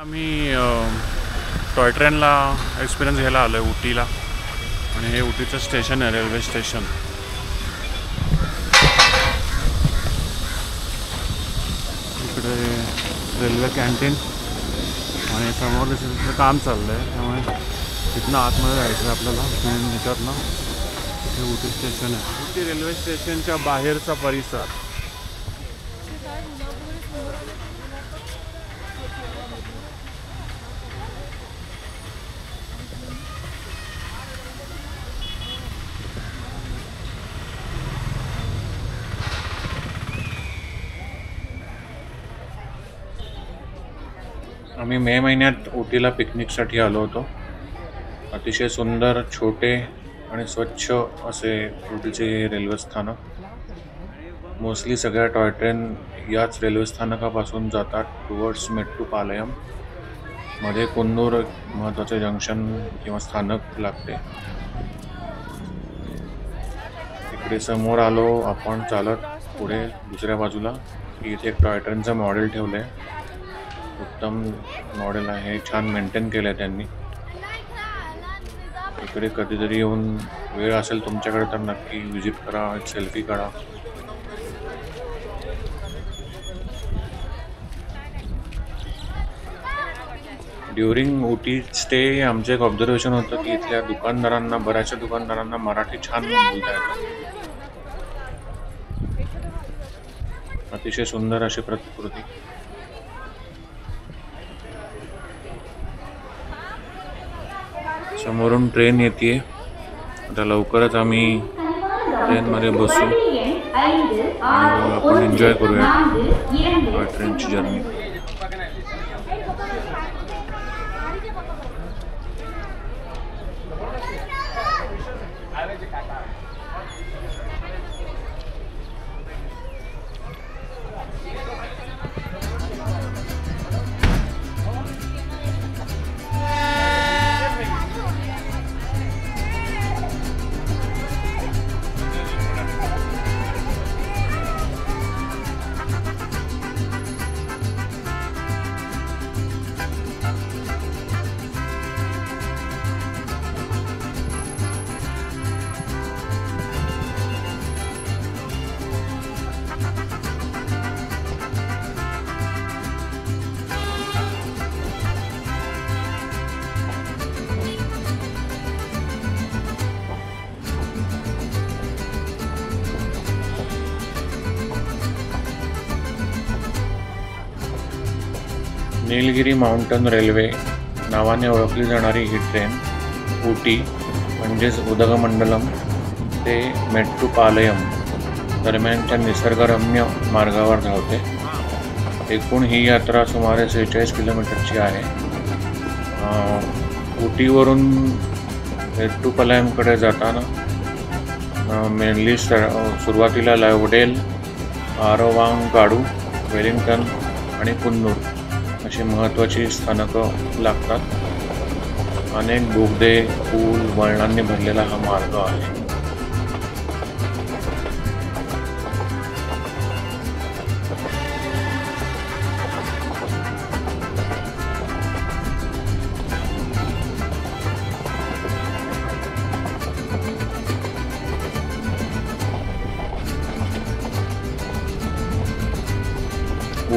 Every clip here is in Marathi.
आम्ही टॉय ट्रेनला एक्सपिरियन्स घ्यायला आलो आहे उटीला आणि हे उटीचं स्टेशन आहे, रेल्वे स्टेशन. इकडे रेल्वे कॅन्टीन आणि समोर तिथं काम चाललं आहे, त्यामुळे तिथनं आतमध्ये जायचं आहे आपल्याला. ह्याच्यातनं हे उटी स्टेशन आहे. उटी रेल्वे स्टेशनच्या बाहेरचा परिसर. आम्ही मे महिन्यात उटीला पिकनिकसाठी आलो होतो. अतिशय सुंदर, छोटे आणि स्वच्छ असे उटीचे रेल्वे स्थानक. मोस्टली सगळ्या टॉय ट्रेन याच रेल्वे स्थानकापासून जातात टुवर्ड्स मेट्टुपालयम. मध्ये कुन्नूर महत्त्वाचे जंक्शन किंवा स्थानक लागते. इकडे समोर आलो आपण चालत पुढे दुसऱ्या बाजूला. इथे एक टॉय ट्रेनचं मॉडेल ठेवलं आहे. उत्तम मॉडेल आहे, छान मेंटेन केलं आहे त्यांनी. इकडे कधीतरी येऊन वेळ असेल तुमच्याकडे तर नक्की विजिट करा, एक सेल्फी काढा. ड्युरिंग उटी स्टे आमचं एक ऑब्झर्वेशन होतं की इथल्या दुकानदारांना, बऱ्याचशा दुकानदारांना मराठी छान बोलता येतं. अतिशय सुंदर अशी प्रतिकृती. समोरून ट्रेन येते. आता लवकरच आम्ही ट्रेनमध्ये बसू आणि आपण एन्जॉय करूया ट्रेनची जर्नी. नीलगिरी माउंटन रेल्वे नावाने ओळखली जाणारी ही ट्रेन उटी म्हणजेच उदगमंडलम ते मेट्टुपालयम दरम्यानच्या निसर्गरम्य मार्गावर धावते. एकूण ही यात्रा सुमारे 46 किलोमीटरची आहे. उटीवरून मेट्टुपालयमकडे जाताना मेनली सुरुवातीला लावडेल, आरवांगाडू, वेलिंग्टन आणि कुन्नूर अशी महत्त्वाची स्थानकं लागतात. अनेक बोगदे, पूल, वळणांनी भरलेला हा मार्ग आहे.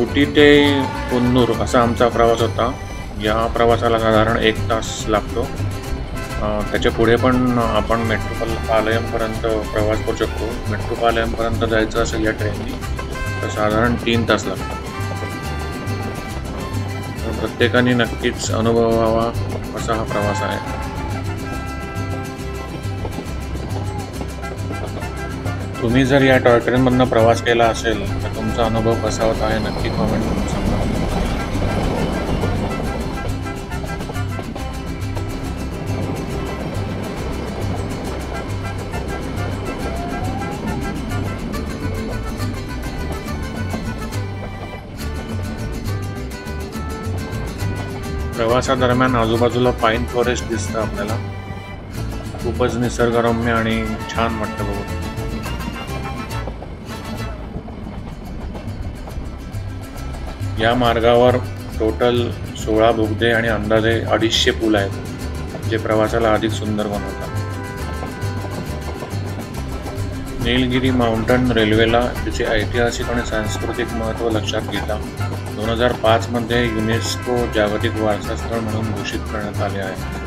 उटी ते कुन्नूर असा आमचा प्रवास होता. या प्रवासाला साधारण 1 तास लागतो. त्याच्या पुढे पण आपण मेट्टुपालयमपर्यंत प्रवास करू शकतो. मेट्टुपालयमपर्यंत जायचं असेल या ट्रेननी तर साधारण 3 तास लागतात. प्रत्येकाने नक्कीच अनुभवावा असा हा प्रवास आहे. तुम्ही जर या टॉय ट्रेनमधनं प्रवास केला असेल तर तुमचा अनुभव कसा होता आहे नक्की कमेंट करून सांगा. प्रवासादरम्यान आजूबाजूला पाईन फॉरेस्ट दिसतं आपल्याला. खूपच निसर्गरम्य आणि छान वाटतं बघून. या मार्गावर टोटल 16 बोगदे आणि अंदाजे 250 पूल आहेत, जे प्रवासाला अधिक सुंदर बनवतात. नीलगिरी माउंटन रेल्वेला तिचे ऐतिहासिक आणि सांस्कृतिक महत्त्व लक्षात घेता 2005 मध्ये युनेस्को जागतिक वारसा स्थळ म्हणून घोषित करण्यात आले आहे.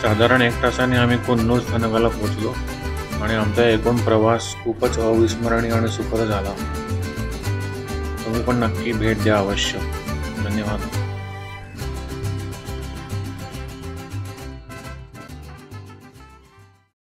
साधारण 1 तासाने आम्ही कुन्नूर स्थानकाला पोहोचलो आणि आमचा एकूण प्रवास खूपच अविस्मरणीय आणि सुखद झाला. तुम्ही पण नक्की भेट द्या अवश्य. धन्यवाद.